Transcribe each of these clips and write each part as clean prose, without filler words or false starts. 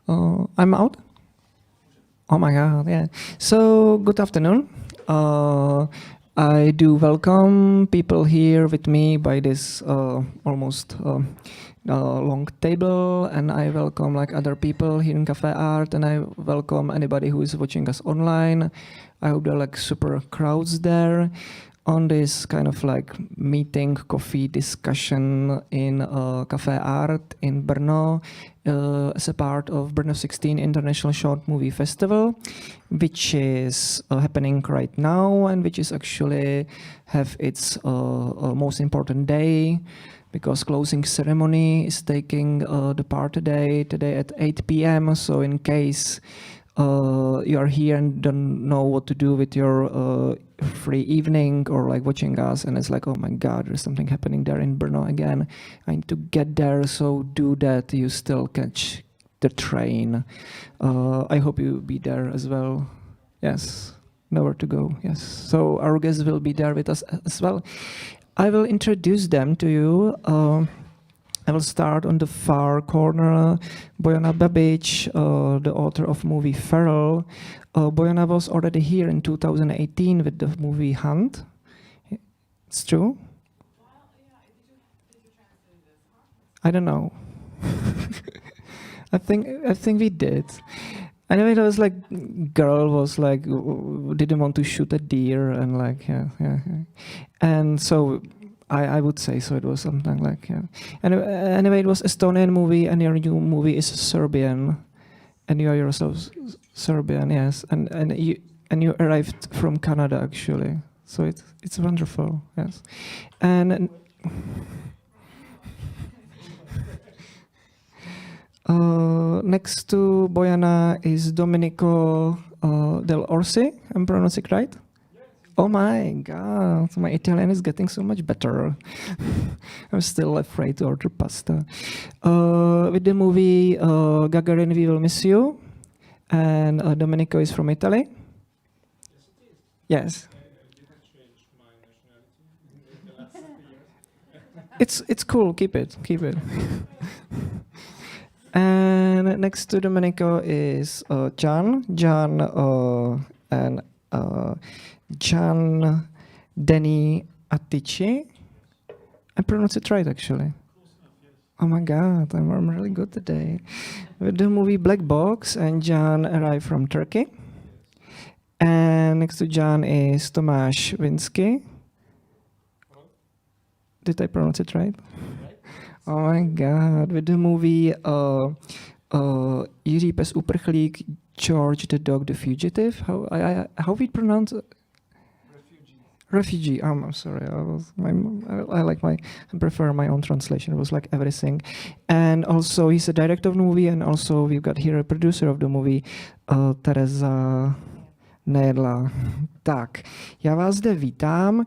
I'm out. Oh my God, yeah. So, good afternoon. I do welcome people here with me by this almost long table, and I welcome like other people here in Cafe Art, and I welcome anybody who is watching us online. I hope there are like super crowds there on this kind of like meeting, coffee discussion in Café Art in Brno as a part of BRNO16 International Short Movie Festival, which is happening right now and which is actually have its most important day because closing ceremony is taking the part today at 8 p.m. So in case you are here and don't know what to do with your free evening or like watching us and it's like, oh my God, there's something happening there in Brno again. I need to get there, so do that. You still catch the train. I hope you be there as well. Yes, nowhere to go. Yes, so our guests will be there with us as well. I will introduce them to you. I will start on the far corner. Bojana Babic, the author of movie Feral. Bojana was already here in 2018 with the movie Hunt. It's true? I don't know. I think we did. Anyway, there was like girl was like didn't want to shoot a deer and like yeah. And so I would say so. It was something like yeah. Anyway, it was Estonian movie, and your new movie is Serbian, and you are yourself Serbian, yes. And you arrived from Canada actually, so it's wonderful, yes. And next to Bojana is Domenico Del Orsi. I'm pronouncing it right? Oh my God, my Italian is getting so much better. I'm still afraid to order pasta. With the movie Gagarin, We Will Miss You. And Domenico is from Italy. Yes. It's cool, keep it. And next to Domenico is Gian and Gian Denny Attici. I pronounced it right, actually. Oh my God, I'm really good today. With the movie Black Box, and Gian arrived from Turkey. And next to Gian is Tomáš Vinsky. Did I pronounce it right? Oh my God, with the movie Jiří pes uprchlík, George the Dog the Fugitive. How we pronounce it? Refugee. I'm sorry. I prefer my own translation. It was like everything, and also he's a director of the movie, and also we've got here a producer of the movie, Tereza Nedla. Tak, já vás zde vítám.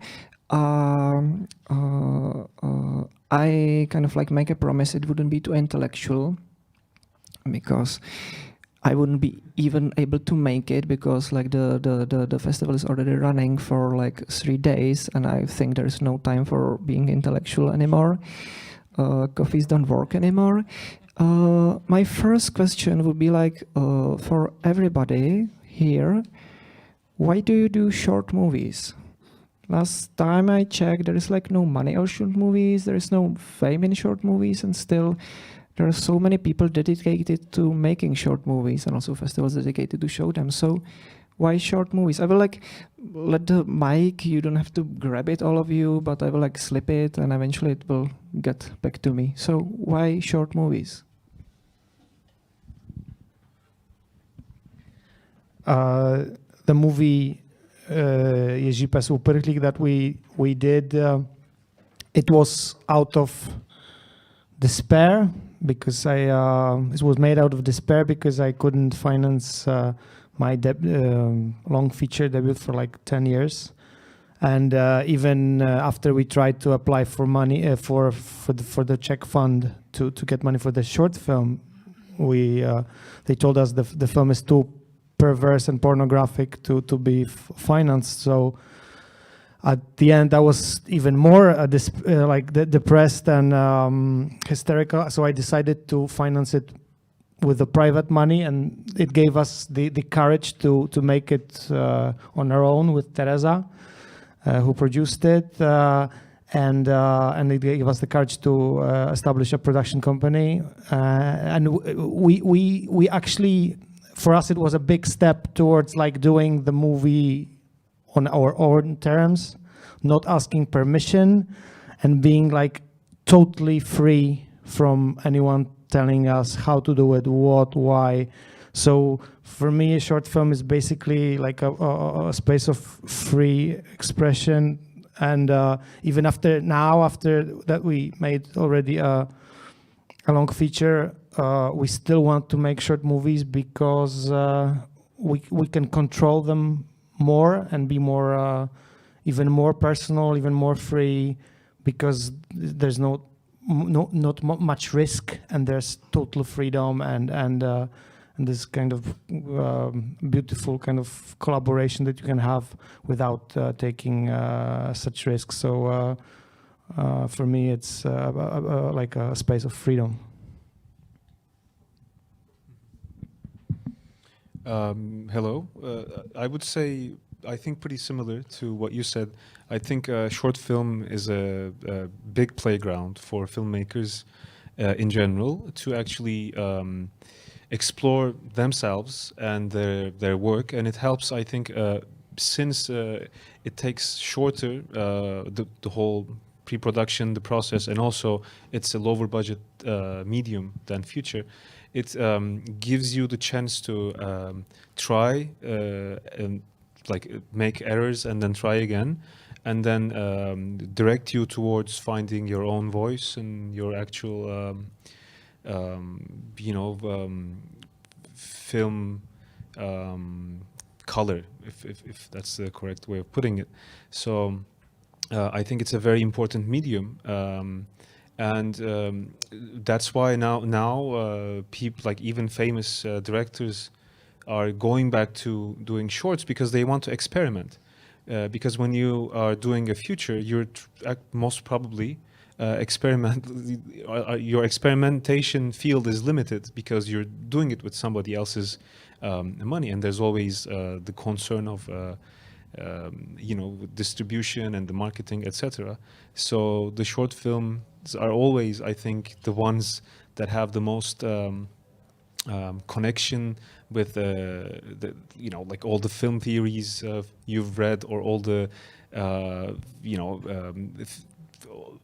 I kind of like make a promise it wouldn't be too intellectual because I wouldn't be even able to make it because like the festival is already running for like 3 days and I think there's no time for being intellectual anymore. Coffees don't work anymore. My first question would be like for everybody here, why do you do short movies? Last time I checked, there is like no money on short movies, there is no fame in short movies, and still there are so many people dedicated to making short movies and also festivals dedicated to show them. So why short movies? I will like let the mic, you don't have to grab it, all of you, but I will like slip it and eventually it will get back to me. So why short movies? The movie Jiří pes uprchlík that we did, it was out of despair because it was made out of despair because I couldn't finance my long feature debut for like 10 years, and even after we tried to apply for money for the Czech fund to get money for the short film, they told us the film is too perverse and pornographic to be financed. So at the end, I was even more depressed and hysterical. So I decided to finance it with the private money, and it gave us the courage to make it on our own with Teresa, who produced it, and it gave us the courage to establish a production company. And we actually, for us, it was a big step towards like doing the movie on our own terms, not asking permission, and being like totally free from anyone telling us how to do it, what, why. So for me, a short film is basically like a space of free expression. And even after that we made already a long feature, we still want to make short movies because we can control them more and be more, even more personal, even more free, because there's not much risk, and there's total freedom and this kind of beautiful kind of collaboration that you can have without taking such risks. So for me, it's like a space of freedom. Hello. I would say, I think pretty similar to what you said. I think short film is a big playground for filmmakers in general to actually explore themselves and their work, and it helps, I think, since it takes shorter the whole pre-production, the process, and also it's a lower budget medium than feature. It gives you the chance to try and like make errors and then try again, and then direct you towards finding your own voice and your actual film color, if that's the correct way of putting it. So I think it's a very important medium, and that's why now people, like even famous directors, are going back to doing shorts because they want to experiment. Because when you are doing a feature, you're most probably your experimentation field is limited because you're doing it with somebody else's money, and there's always the concern of distribution and the marketing, etc. So the short films are always, I think, the ones that have the most connection with like all the film theories you've read, or all the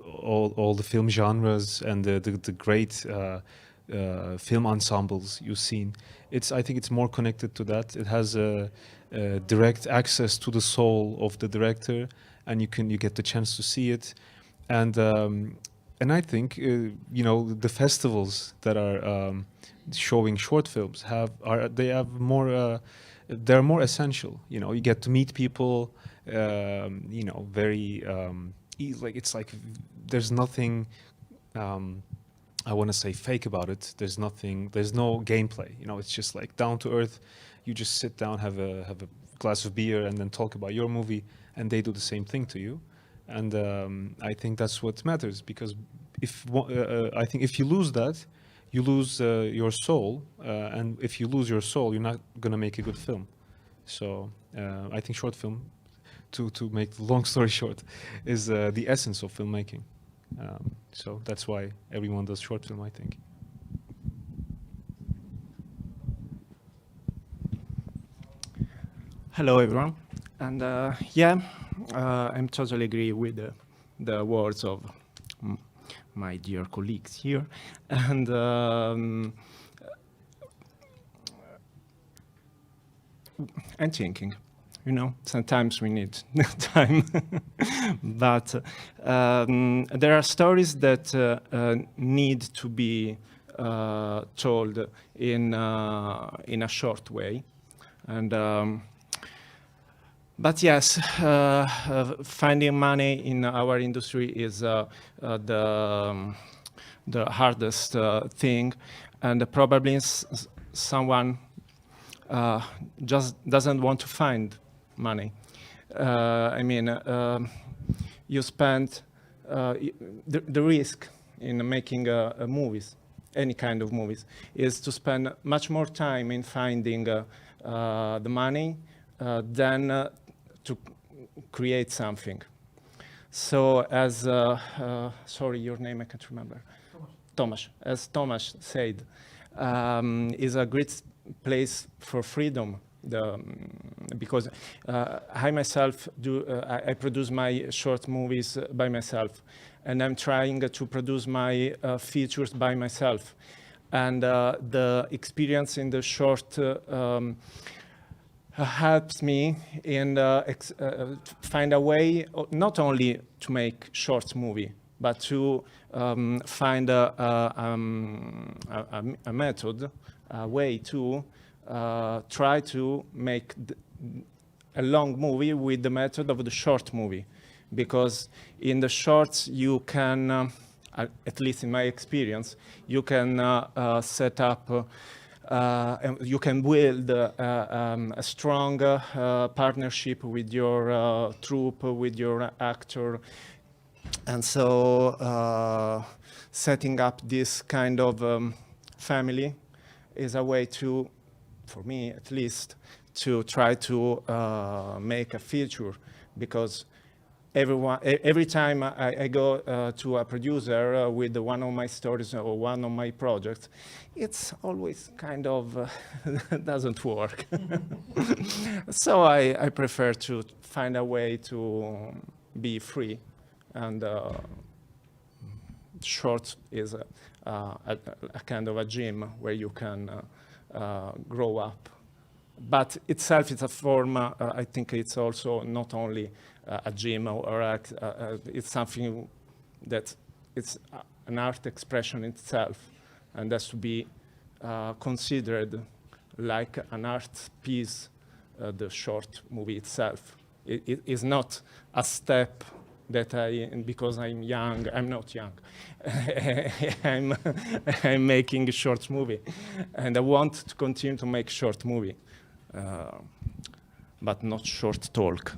all the film genres and the great film ensembles you've seen. I think it's more connected to that. It has a direct access to the soul of the director, and you get the chance to see it. And I think the festivals that are showing short films they're more essential. You get to meet people, very it's like there's nothing I want to say fake about it. There's no gameplay. It's just like down to earth. You just sit down, have a glass of beer, and then talk about your movie, and they do the same thing to you. And I think that's what matters, because I think if you lose that, you lose your soul, and if you lose your soul, you're not going to make a good film. So I think short film, to make the long story short, is the essence of filmmaking. So that's why everyone does short film, I think. Hello, everyone. And I'm totally agree with the words of my dear colleagues here. And I'm thinking, sometimes we need time. But there are stories that need to be told in a short way. And but yes, finding money in our industry is the hardest thing, and probably someone just doesn't want to find money. You spend the risk in making movies, any kind of movies, is to spend much more time in finding the money than to create something. So as, sorry, your name I can't remember. Thomas. As Thomas said, is a great place for freedom. Because I myself I produce my short movies by myself, and I'm trying to produce my features by myself. And the experience in the short helps me in find a way not only to make short movie, but to find a method, a way to try to make a long movie with the method of the short movie. Because in the shorts you can, at least in my experience, you can set up you can build a strong partnership with your troupe, with your actor. And so setting up this kind of family is a way to, for me at least, to try to make a feature. Because every time I go to a producer with one of my stories or one of my projects, it's always kind of doesn't work. So I prefer to find a way to be free, and short is a kind of a gym where you can grow up. But itself is a form, I think it's also not only a gym or it's something that it's an art expression itself, and has to be considered like an art piece, the short movie itself. It is not a step that because I'm young, I'm not young, I'm making a short movie, and I want to continue to make short movie. But not short talk.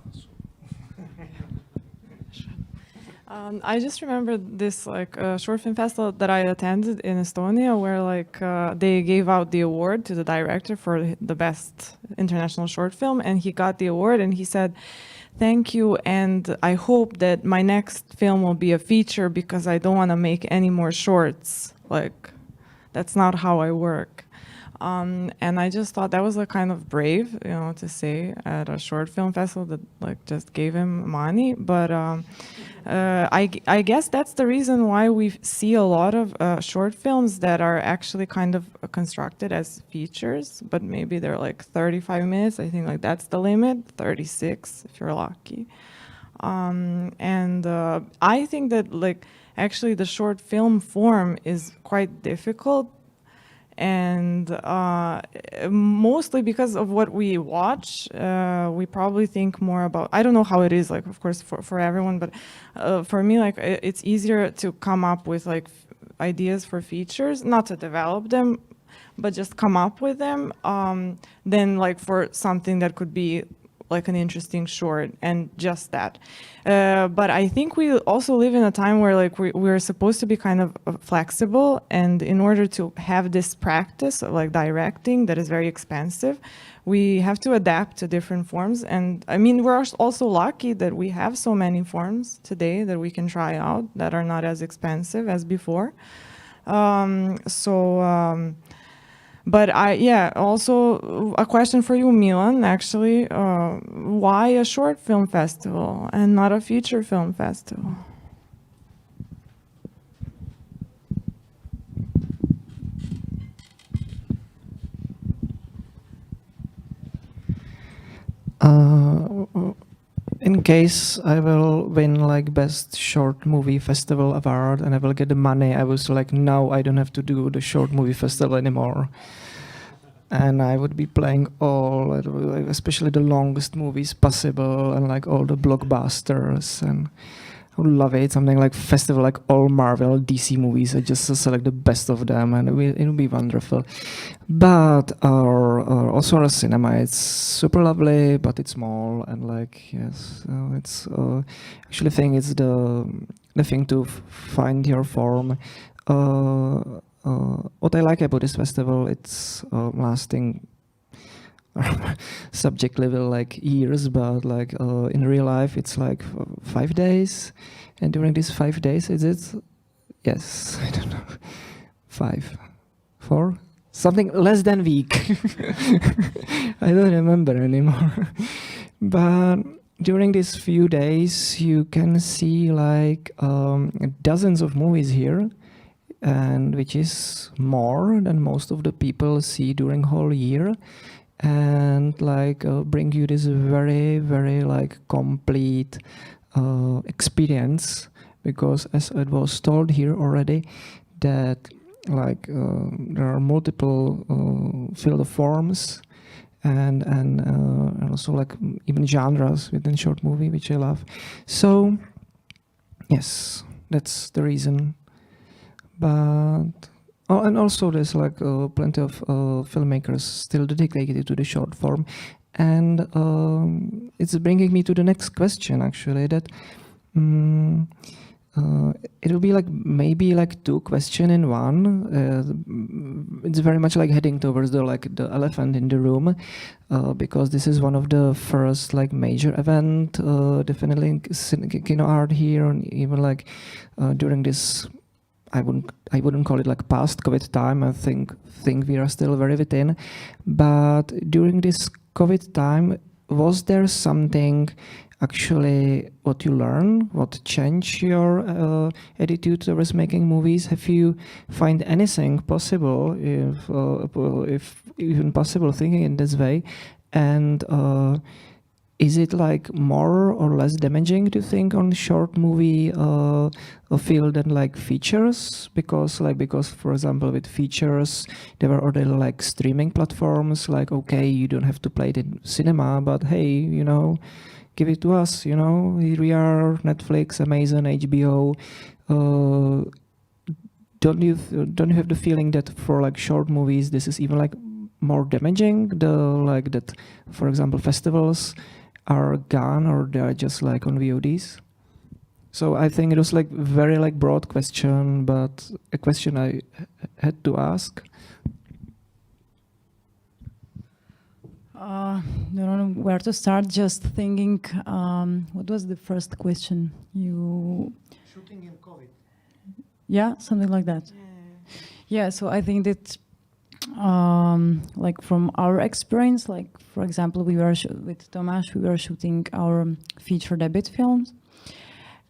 I just remember this short film festival that I attended in Estonia, where they gave out the award to the director for the best international short film, and he got the award, and he said, "Thank you, and I hope that my next film will be a feature because I don't want to make any more shorts. Like, that's not how I work." And I just thought that was kind of brave, to say at a short film festival that just gave him money. But I guess that's the reason why we see a lot of short films that are actually kind of constructed as features, but maybe they're like 35 minutes. I think that's the limit, 36 if you're lucky. And I think that actually the short film form is quite difficult. And mostly because of what we watch, we probably think more about, I don't know how it is, of course, for everyone, but for me, it's easier to come up with ideas for features, not to develop them, but just come up with them, than for something that could be an interesting short, and just that. But I think we also live in a time where we're supposed to be kind of flexible, and in order to have this practice of directing that is very expensive, we have to adapt to different forms. And I mean, we're also lucky that we have so many forms today that we can try out that are not as expensive as before. But also a question for you, Milan, actually, why a short film festival and not a feature film festival? In case I will win best short movie festival award and I will get the money, I was no, I don't have to do the short movie festival anymore. And I would be playing all, especially the longest movies possible, and all the blockbusters, and I would love it. Something like festival, all Marvel, DC movies. I just select the best of them, and it will be wonderful. But also our cinema, it's super lovely, but it's small, and yes, it's actually think it's the thing to find your form. what I like about this festival, it's lasting subject level like years, but like in real life it's like 5 days, and during these 5 days, is it? Yes, I don't know, 5, 4, something less than week. I don't remember anymore. But during these few days, you can see like dozens of movies here, and which is more than most of the people see during whole year, and like bring you this very, very like complete experience, because as it was told here already, that like there are multiple field of forms and also like even genres within short movie, which I love. So yes, that's the reason. But and also there's like plenty of filmmakers still dedicated to the short form, and it's bringing me to the next question actually, that it will be like maybe like 2 questions in one. It's very much like heading towards the elephant in the room, because this is one of the first like major event, definitely kino art here, and even like during this, I wouldn't call it like past COVID time. I think we are still very within, but during this COVID time, was there something actually what you learn, what changed your attitude towards making movies? Have you find anything possible, if even possible, thinking in this way? And is it like more or less damaging to think on short movie field than like features? Because for example with features there were already like streaming platforms, like okay, you don't have to play it in cinema, but hey, you know, give it to us, you know, here we are, Netflix, Amazon, HBO. Don't you have the feeling that for like short movies this is even like more damaging, like that, for example, festivals are gone or they are just like on VODs? So I think it was like very like broad question, but a question I had to ask. Don't know where to start. Just thinking, what was the first question? Shooting in COVID. Yeah, something like that. Yeah. So I think that, like from our experience, like for example, we were with Tomáš, we were shooting our feature debut films,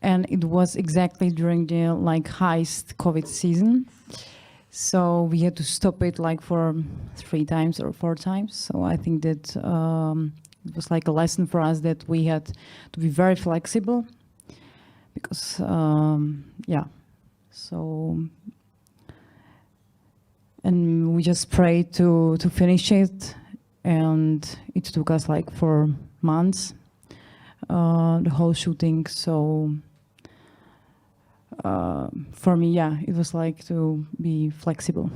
and it was exactly during the like highest COVID season. So we had to stop it like for 3 times or 4 times. So I think that it was like a lesson for us that we had to be very flexible, because yeah. So and we just prayed to finish it, and it took us like 4 months, the whole shooting. So. For me, yeah, it was like to be flexible.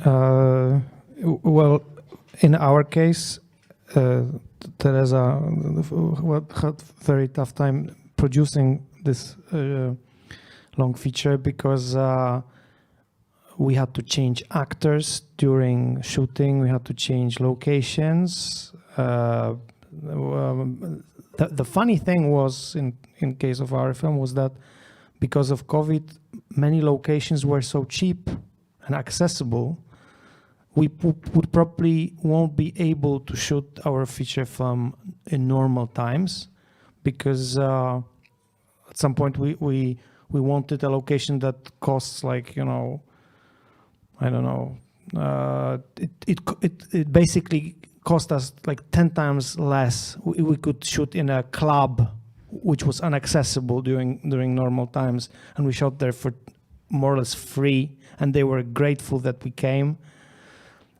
Well, in our case, Teresa had very tough time producing this long feature, because we had to change actors during shooting, we had to change locations. The funny thing was, in case of our film, was that because of COVID, many locations were so cheap and accessible, we would probably won't be able to shoot our feature film in normal times, because at some point we wanted a location that costs like, you know, I don't know, it basically cost us like 10 times less. We could shoot in a club which was inaccessible during normal times, and we shot there for more or less free, and they were grateful that we came.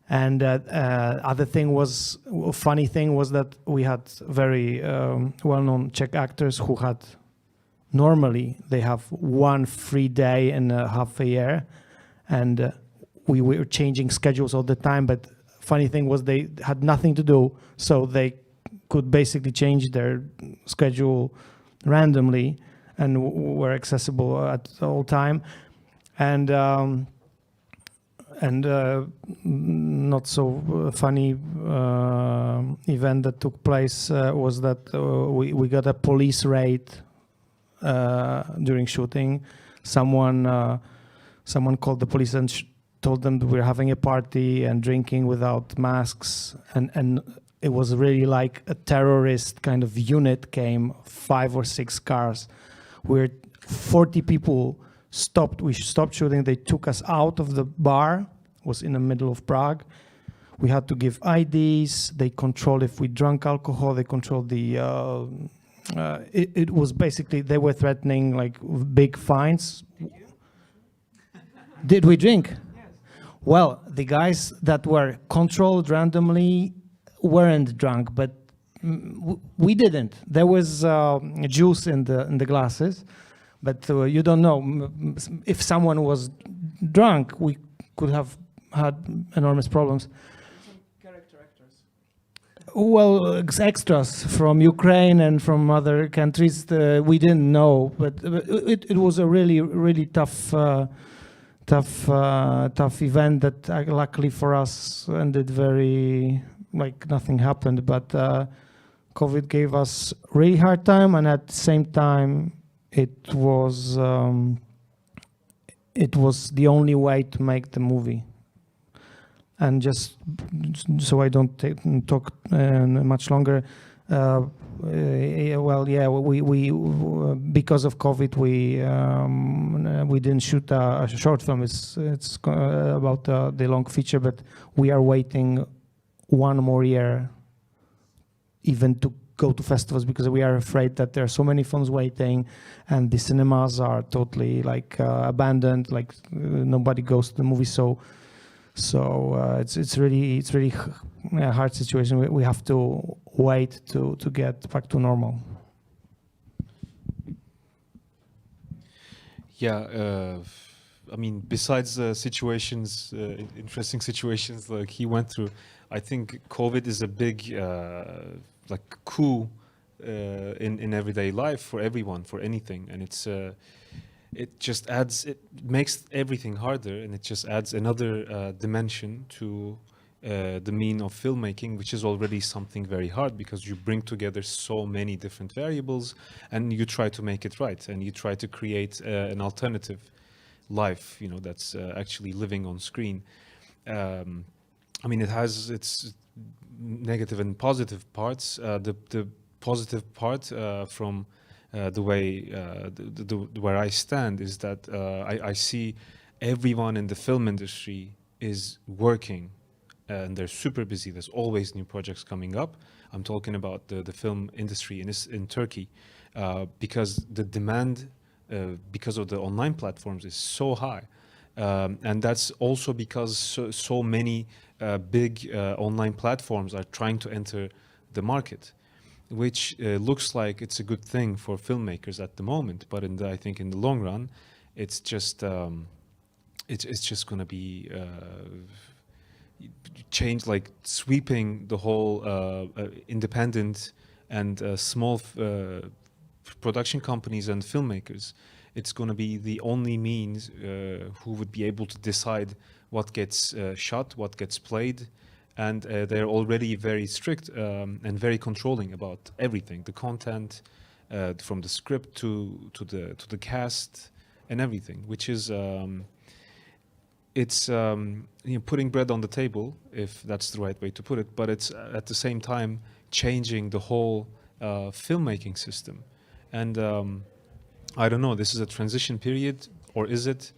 And other thing was, a funny thing was that we had very well-known Czech actors who had, normally they have 1 free day in half a year, and we were changing schedules all the time, but funny thing was they had nothing to do, so they could basically change their schedule randomly, and were accessible at all time. And not so funny event that took place was that we got a police raid during shooting. Someone called the police and told them that we're having a party and drinking without masks, and it was really like a terrorist kind of unit came, 5 or 6 cars. We're 40 people stopped. We stopped shooting. They took us out of the bar. It was in the middle of Prague. We had to give IDs. They controlled if we drank alcohol. They controlled the. It was basically they were threatening like big fines. Did we drink? Yes. Well, the guys that were controlled randomly weren't drunk, but we didn't. There was juice in the glasses, but you don't know. If someone was drunk, we could have had enormous problems. Some character actors. Well, extras from Ukraine and from other countries, we didn't know, but it was a really tough event that luckily for us ended very, like nothing happened, but COVID gave us really hard time, and at the same time it was the only way to make the movie. And just so I don't talk much longer, well, yeah, we because of COVID we didn't shoot a short film. It's about the long feature, but we are waiting 1 more year even to go to festivals, because we are afraid that there are so many films waiting and the cinemas are totally like abandoned, like nobody goes to the movies. So it's really a hard situation. We have to wait to get back to normal. Yeah, I mean, besides situations, interesting situations like he went through, I think COVID is a big like coup in everyday life for everyone, for anything, and it just adds, it makes everything harder, and it just adds another dimension to the mean of filmmaking, which is already something very hard, because you bring together so many different variables and you try to make it right, and you try to create an alternative life, you know, that's actually living on screen. I mean, it has its negative and positive parts. The positive part from the way where I stand is that I see everyone in the film industry is working, and they're super busy. There's always new projects coming up. I'm talking about the film industry in Turkey, because the demand because of the online platforms is so high, and that's also because so many big online platforms are trying to enter the market, which looks like it's a good thing for filmmakers at the moment, but I think in the long run, it's just going to be change, like sweeping the whole independent and small production companies and filmmakers. It's going to be the only means who would be able to decide what gets shot, what gets played. And they're already very strict and very controlling about everything, the content, from the script to the cast and everything, which is it's you know, putting bread on the table, if that's the right way to put it, but it's at the same time changing the whole filmmaking system. And I don't know, this is a transition period, or is it?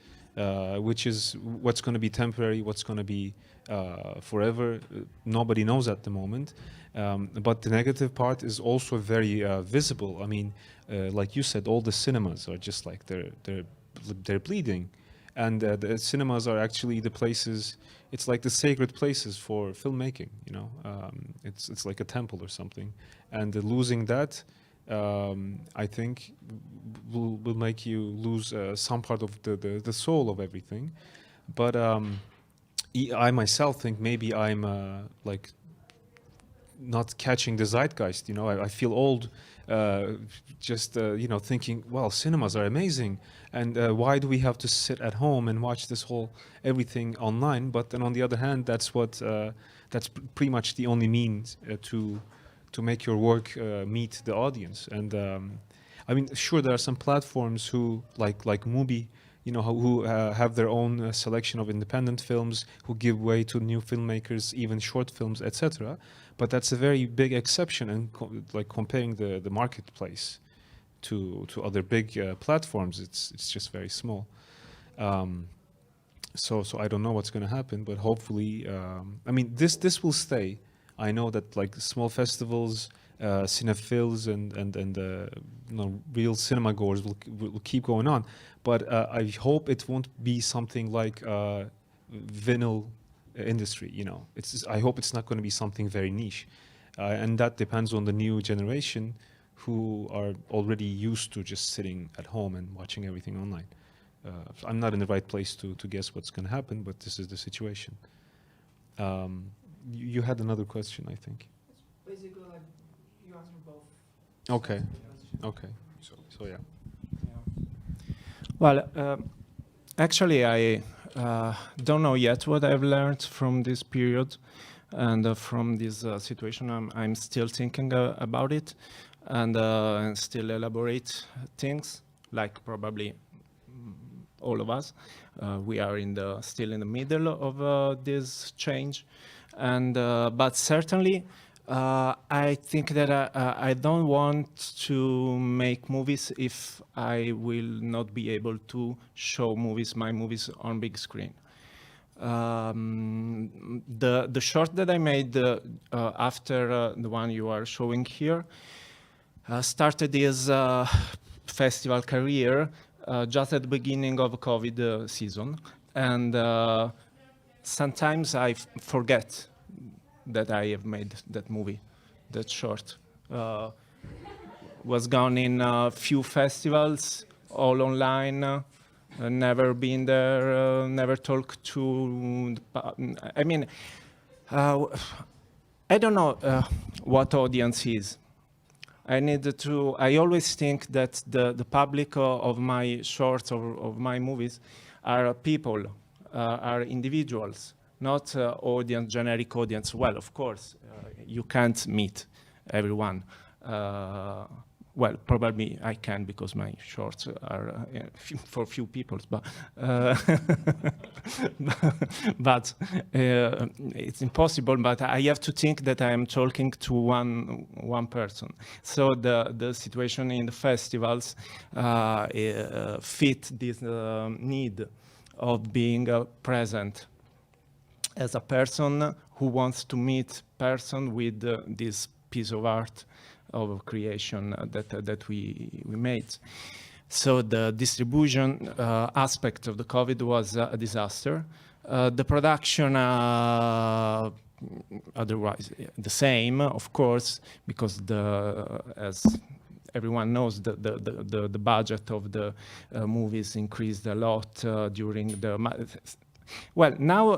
Which is what's going to be temporary, what's going to be forever, nobody knows at the moment. But the negative part is also very visible. I mean, like you said, all the cinemas are just like they're bleeding, and the cinemas are actually the places. It's like the sacred places for filmmaking. You know, it's like a temple or something, and losing that, I think, will make you lose some part of the soul of everything. But I myself think maybe I'm like not catching the zeitgeist. You know, I feel old just thinking, well, cinemas are amazing, and why do we have to sit at home and watch this whole everything online? But then on the other hand, that's pretty much the only means to make your work meet the audience. And I mean, sure, there are some platforms who like Mubi, who have their own selection of independent films, who give way to new filmmakers, even short films, etc. But that's a very big exception, and comparing the marketplace to other big platforms, it's just very small. So I don't know what's going to happen, but hopefully, I mean, this will stay. I know that like small festivals, cinephils, and real cinema goers will keep going on, but I hope it won't be something like vinyl industry. I hope it's not going to be something very niche, and that depends on the new generation who are already used to just sitting at home and watching everything online. So I'm not in the right place to guess what's going to happen, but this is the situation. You had another question, I think. Basically, like you answered both. Okay. Okay. So yeah. Well, actually, I don't know yet what I've learned from this period and from this situation. I'm still thinking about it and still elaborate things, like probably all of us. We are still in the middle of this change, and but certainly I think that I don't want to make movies if I will not be able to show my movies on big screen. The short that I made after the one you are showing here started his festival career just at the beginning of COVID season, and sometimes I forget that I have made that movie, that short. Was gone in a few festivals, all online, never been there, never talked to, I mean, I don't know what audience is. I always think that the public of my shorts or of my movies are people, are individuals, not generic audience. Well, of course, you can't meet everyone. Well, probably I can, because my shorts are for few people, but but it's impossible. But I have to think that I am talking to one person. So the situation in the festivals fit this need of being present as a person who wants to meet person with this piece of art of creation that we made. So the distribution aspect of the COVID was a disaster. The production, otherwise the same, of course, because as everyone knows, the budget of the movies increased a lot during the. Well, now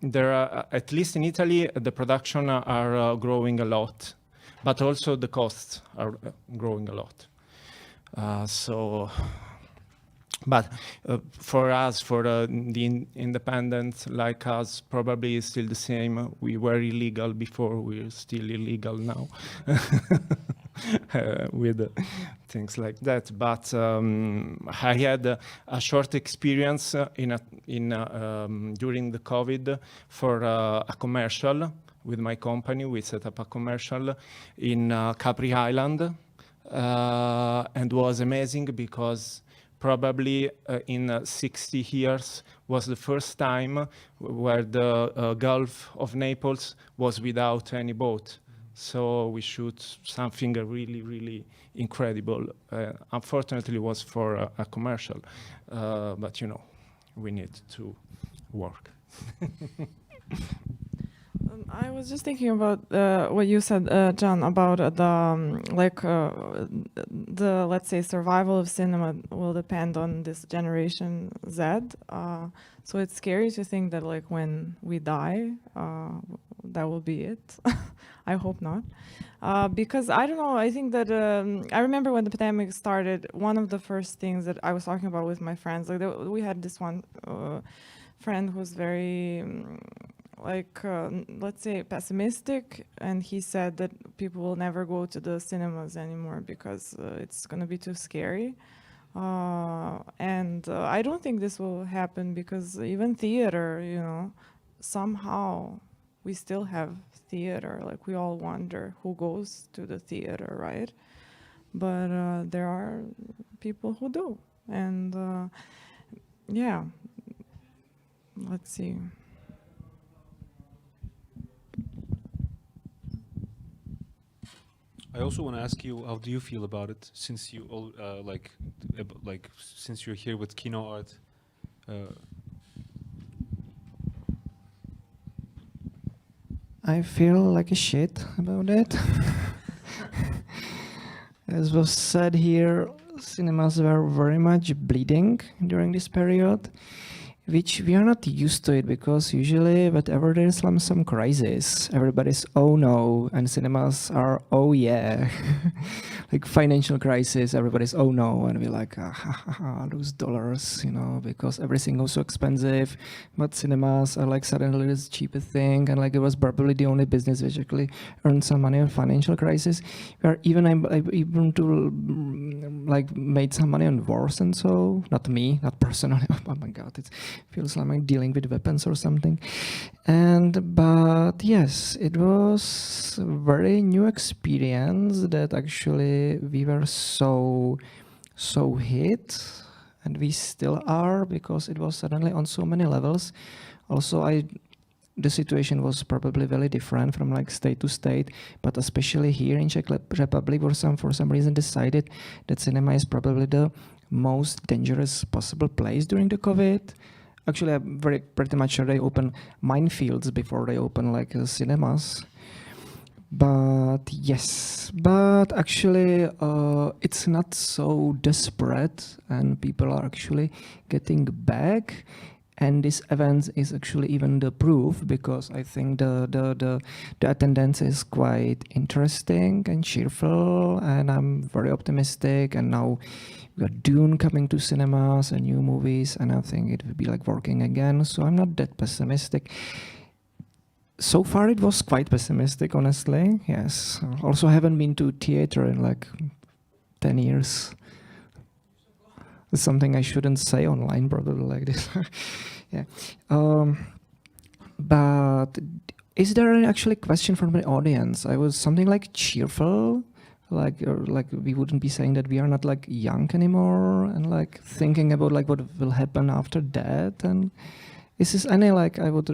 there are, at least in Italy, the production are growing a lot. But also the costs are growing a lot. But for us, for the independents like us, probably it's still the same. We were illegal before, we're still illegal now with things like that. But I had a short experience during the COVID for a commercial. With my company, we set up a commercial in Capri Island, and was amazing because probably in 60 years was the first time where the Gulf of Naples was without any boat. So we shoot something really, really incredible. Unfortunately, it was for a commercial, but we need to work. I was just thinking about what you said, John, about the let's say survival of cinema will depend on this Generation Z. So it's scary to think that like when we die, that will be it. I hope not. Because I don't know, I think that I remember when the pandemic started, one of the first things that I was talking about with my friends, like we had this one friend who's very let's say pessimistic, and he said that people will never go to the cinemas anymore because it's going to be too scary. And I don't think this will happen, because even theater, you know, somehow we still have theater. Like, we all wonder who goes to the theater, right? But there are people who do. And yeah, let's see. I also want to ask you, how do you feel about it, since you all since you're here with Kino Art? I feel like a shit about it. As was said here, cinemas were very much bleeding during this period, which we are not used to it, because usually whenever there's some crisis, everybody's oh no, and cinemas are oh yeah. Like financial crisis, everybody's oh no, and we're like lose dollars, you know, because everything was so expensive. But cinemas are like suddenly this cheapest thing, and like it was probably the only business which actually earned some money on financial crisis. We are even able to like made some money on wars, and so not me, not personally. Oh my god, it feels like I'm dealing with weapons or something. But yes, it was a very new experience that actually we were so hit, and we still are, because it was suddenly on so many levels. Also, the situation was probably very different from like state to state, but especially here in Czech Republic, for some reason decided that cinema is probably the most dangerous possible place during the COVID. Actually, I'm pretty much sure they open minefields before they open like cinemas. But yes, but actually it's not so desperate, and people are actually getting back. And this event is actually even the proof, because I think the attendance is quite interesting and cheerful, and I'm very optimistic. And now we got Dune coming to cinemas and new movies, and I think it will be like working again. So I'm not that pessimistic. So far it was quite pessimistic, honestly. Yes. Also, I haven't been to theater in like 10 years. It's something I shouldn't say online, probably, like this. Yeah. But is there an actually question from the audience? I was something like cheerful, like we wouldn't be saying that we are not like young anymore, and like thinking about like what will happen after that. And is this any like I would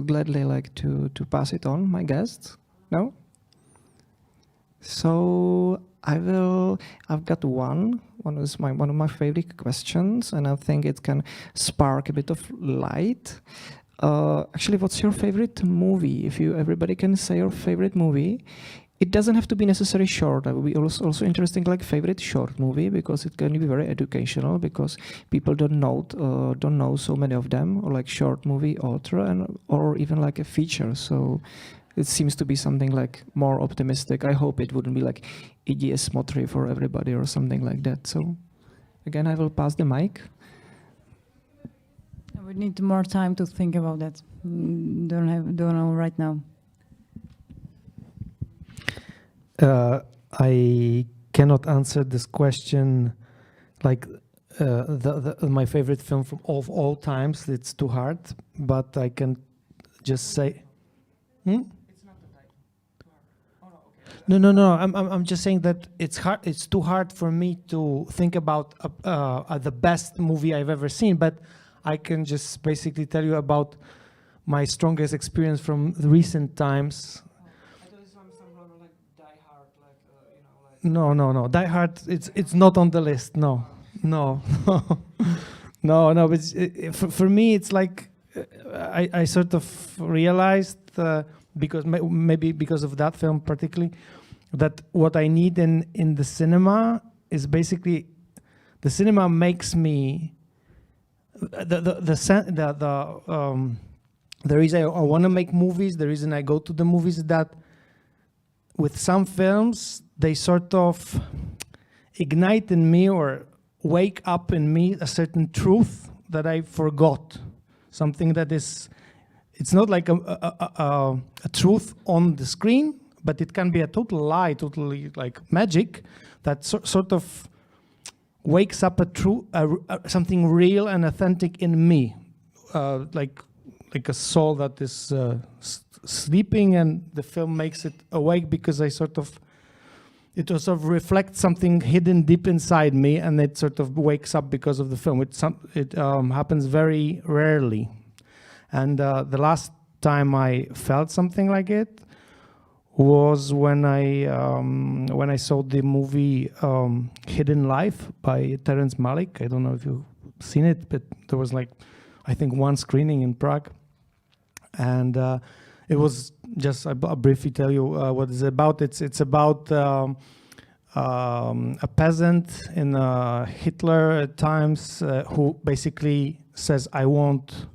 gladly like to pass it on my guests? No. So I've got one of my favorite questions, and I think it can spark a bit of light. Actually, what's your favorite movie? If everybody can say your favorite movie. It doesn't have to be necessarily short. It would be also interesting, like favorite short movie, because it can be very educational, because people don't know so many of them, or like short movie author, or even like a feature. So it seems to be something like more optimistic. I hope it wouldn't be like Iggy Smotry for everybody or something like that. So again, I will pass the mic. I would need more time to think about that. Don't know right now. I cannot answer this question like my favorite film of all times. It's too hard, but I can just say. It's not the title. Too hard. Oh, no, okay. No. I'm just saying that it's hard. It's too hard for me to think about the best movie I've ever seen. But I can just basically tell you about my strongest experience from the recent times. No. Die Hard. It's not on the list. No. But for me, it's like I sort of realized because maybe because of that film particularly, that what I need in the cinema is basically the cinema makes me the reason I want to make movies, the reason I go to the movies is that with some films, they sort of ignite in me or wake up in me a certain truth that I forgot. Something that is, it's not like a truth on the screen, but it can be a total lie, totally like magic, that sort of wakes up something real and authentic in me, like a soul that is sleeping, and the film makes it awake because it sort of reflects something hidden deep inside me, and it sort of wakes up because of the film. It happens very rarely, and the last time I felt something like it was when I saw the movie Hidden Life by Terrence Malick. I don't know if you've seen it, but there was like, I think, one screening in Prague. And it was just, I'll briefly tell you what it's about. It's about a peasant in Hitler times who basically says, I won't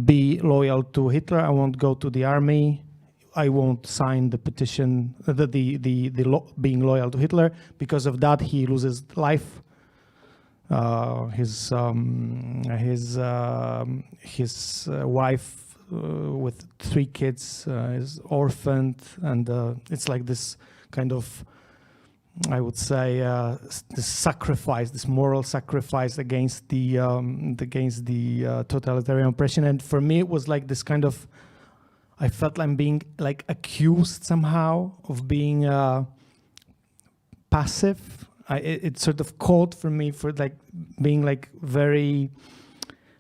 be loyal to Hitler, I won't go to the army, I won't sign the petition, being loyal to Hitler. Because of that, he loses life. His wife with 3 kids is orphaned, and it's like this kind of, I would say, this sacrifice, this moral sacrifice against the totalitarian oppression. And for me, it was like this kind of, I felt I'm being like accused somehow of being passive. It sort of called for me for like being like very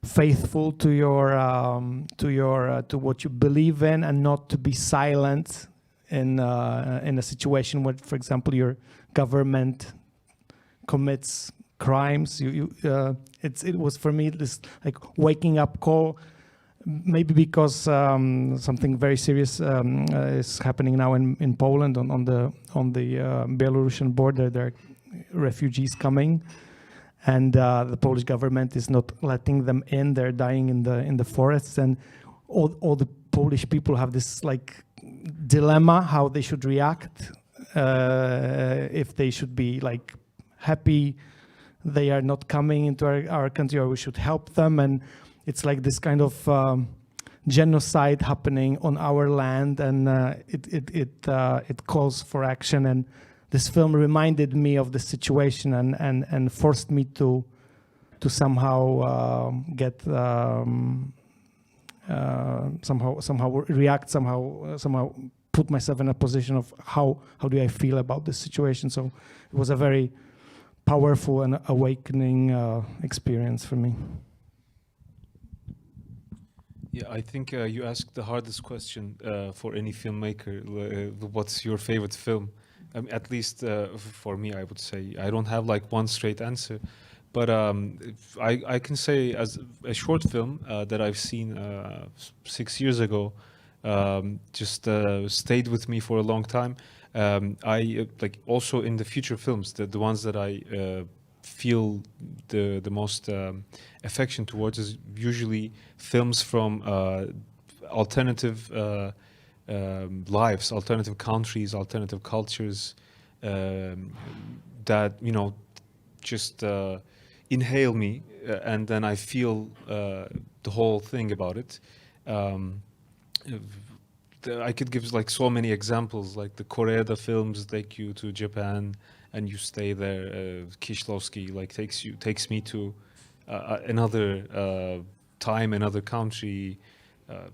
faithful to what you believe in, and not to be silent in a situation where, for example, your government commits crimes. It was for me this like waking up call. Maybe because something very serious is happening now in Poland on the Belarusian border. There are refugees coming, and the Polish government is not letting them in. They're dying in the forests, and all the Polish people have this like dilemma how they should react, if they should be like happy they are not coming into our country, or we should help them. And it's like this kind of genocide happening on our land, and it calls for action. And this film reminded me of the situation, and forced me to somehow get somehow react, somehow put myself in a position of how do I feel about this situation. So it was a very powerful and awakening experience for me. Yeah, I think you asked the hardest question for any filmmaker. What's your favorite film? At least for me, I would say I don't have like one straight answer, but I can say as a short film that I've seen 6 years ago, just stayed with me for a long time. I like also in the future films, the ones that I feel the most affection towards is usually films from alternative lives, alternative countries, alternative cultures, that, you know, just inhale me, and then I feel the whole thing about it. I could give like so many examples, like the Koreeda films take you to Japan and you stay there. Kieślowski like takes me to another time, another country.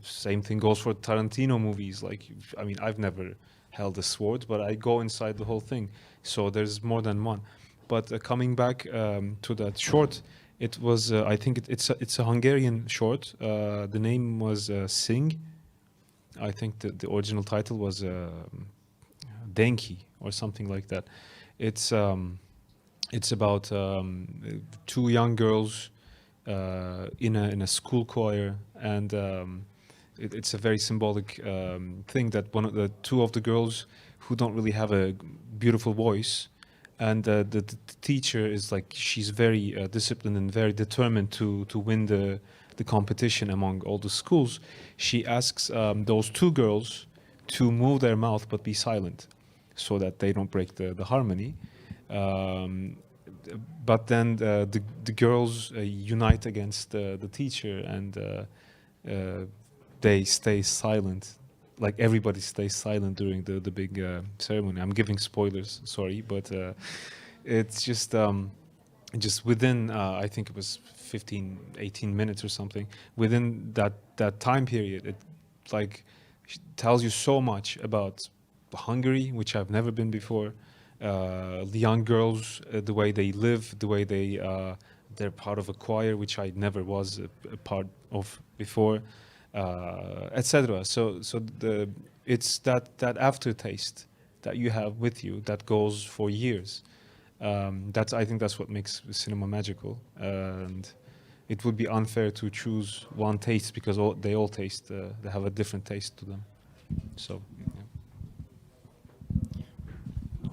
Same thing goes for Tarantino movies. Like, I mean, I've never held a sword, but I go inside the whole thing. So there's more than one. But coming back to that short, it was I think it's a Hungarian short. The name was Sing. I think the original title was Denki or something like that. It's about 2 young girls in a school choir, and it's a very symbolic thing that the 2 of the girls who don't really have a beautiful voice, and the teacher is like, she's very disciplined and very determined to win the the competition among all the schools, she asks those two girls to move their mouth but be silent, so that they don't break the harmony. But then the girls unite against the teacher, and they stay silent. Like everybody stays silent during the big ceremony. I'm giving spoilers, sorry, but it's just within I think it was 15, 18 minutes or something. Within that time period, it like tells you so much about Hungary, which I've never been before. The young girls, the way they live, the way they're part of a choir, which I never was a part of before, etc. So it's that aftertaste that you have with you that goes for years. I think that's what makes cinema magical, and it would be unfair to choose one taste, because they all taste, they have a different taste to them. So. Yeah.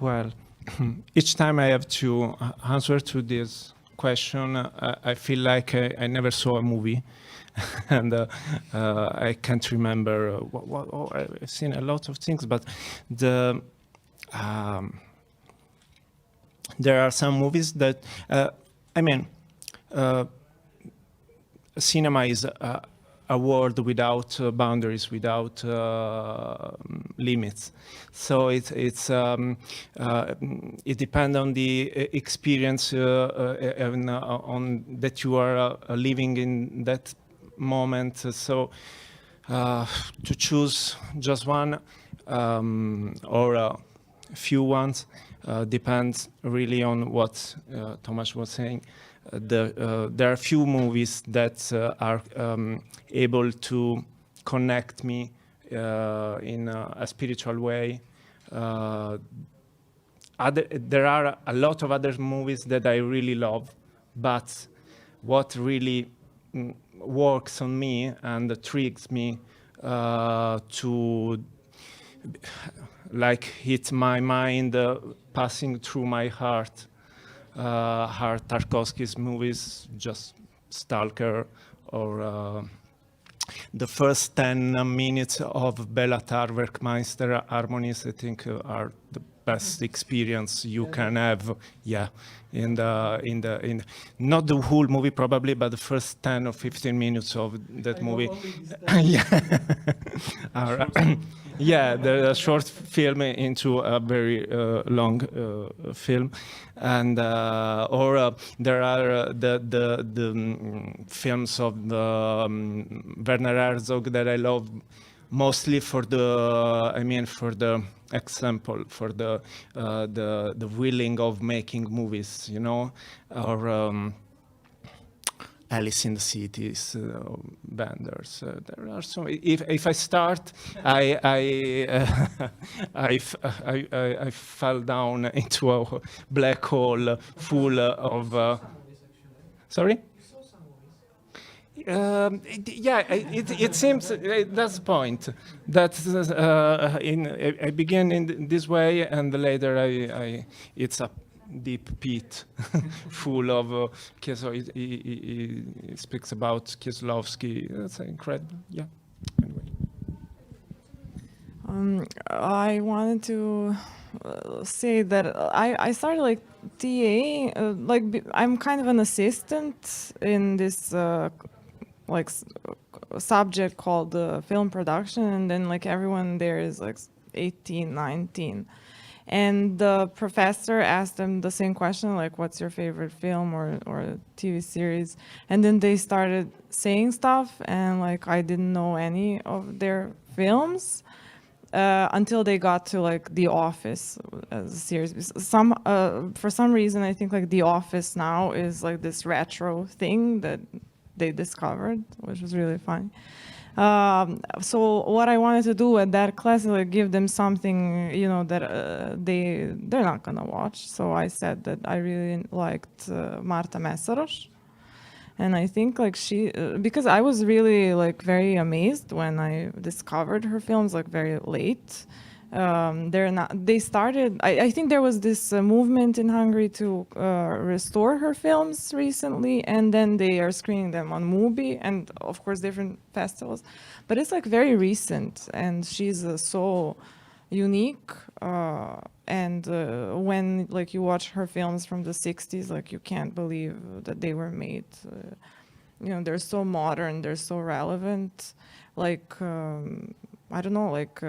Well, each time I have to answer to this question, I feel like I never saw a movie, and I can't remember. I've seen a lot of things, but there are some movies that cinema is a world without boundaries, without limits. So it depends on the experience on that you are living in that moment. So to choose just one or a few ones depends really on what Tomasz was saying. There are few movies that are able to connect me in a spiritual way. There are a lot of other movies that I really love, but what really works on me and triggers me to like hit my mind, passing through my heart, are Tarkovsky's movies, just Stalker, or the first 10 minutes of Bela Tarr Werkmeister harmonies. I think are the best experience you can have. Yeah, in not the whole movie probably, but the first 10 or 15 minutes of that movie. Yeah, the short film into a very long film, and or there are the films of Werner Herzog that I love, mostly for the example, for the willing of making movies, you know, or Alice in the Cities, Benders. There are so. If I start, I fell down into a black hole full of. Sorry. It seems that's the point. That I begin in this way, and later it's a deep pit full of he speaks about Kieslowski. That's incredible. Yeah. Anyway. I wanted to say that I started like TA, I'm kind of an assistant in this subject called film production, and then like everyone there is like 18, 19. And the professor asked them the same question, like, what's your favorite film or TV series? And then they started saying stuff, and like I didn't know any of their films until they got to like The Office as a series. For some reason, I think like The Office now is like this retro thing that they discovered, which was really fun. So what I wanted to do at that class is like give them something, you know, that they're not gonna watch. So I said that I really liked Marta Meszaros, and I think like she, because I was really like very amazed when I discovered her films like very late, they're not. They started. I think there was this movement in Hungary to restore her films recently, and then they are screening them on Mubi and of course different festivals. But it's like very recent, and she's so unique. And when like you watch her films from the 60s, like you can't believe that they were made. You know, they're so modern, they're so relevant. Like I don't know, like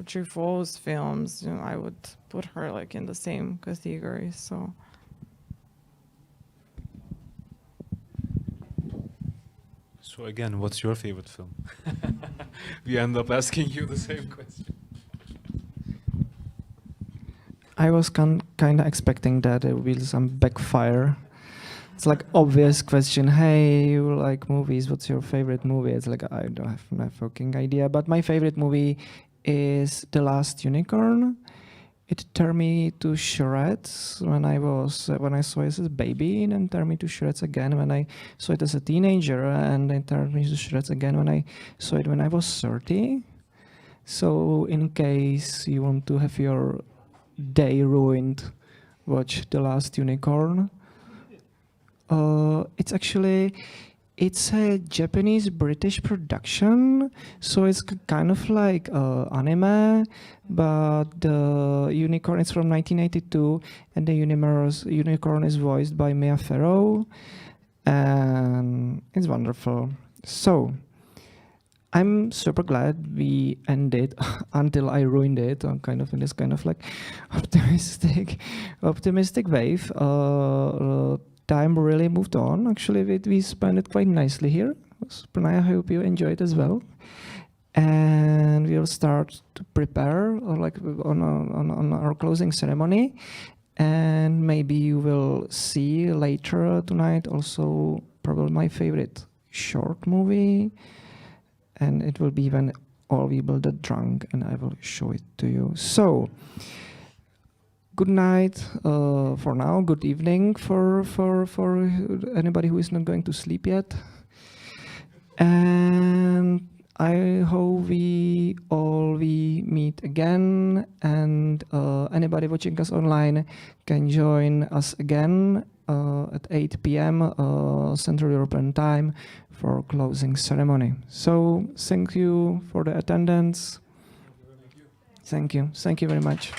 Truffaut's films. You know, I would put her like in the same category. So. So again, what's your favorite film? We end up asking you the same question. I was kind of expecting that there will be some backfire. It's like obvious question. Hey, you like movies? What's your favorite movie? It's like I don't have no fucking idea. But my favorite movie is The Last Unicorn. It tore me to shreds when I saw it as a baby, and then tore me to shreds again when I saw it as a teenager, and then tore me to shreds again when I saw it when I was 30. So in case you want to have your day ruined, watch The Last Unicorn. It's a Japanese-British production, so it's kind of like anime, but the unicorn is from 1982, and the unicorn is voiced by Mia Farrow, and it's wonderful. So, I'm super glad we ended until I ruined it. I'm kind of in this kind of like optimistic wave. Time really moved on. Actually, we spent it quite nicely here. I hope you enjoyed as well. And we'll start to prepare on our closing ceremony. And maybe you will see later tonight also probably my favorite short movie. And it will be when all we will get drunk, and I will show it to you. So, good night for now. Good evening for anybody who is not going to sleep yet. And I hope we meet again. And anybody watching us online can join us again at 8 p.m. Central European Time for closing ceremony. So thank you for the attendance. Thank you very much.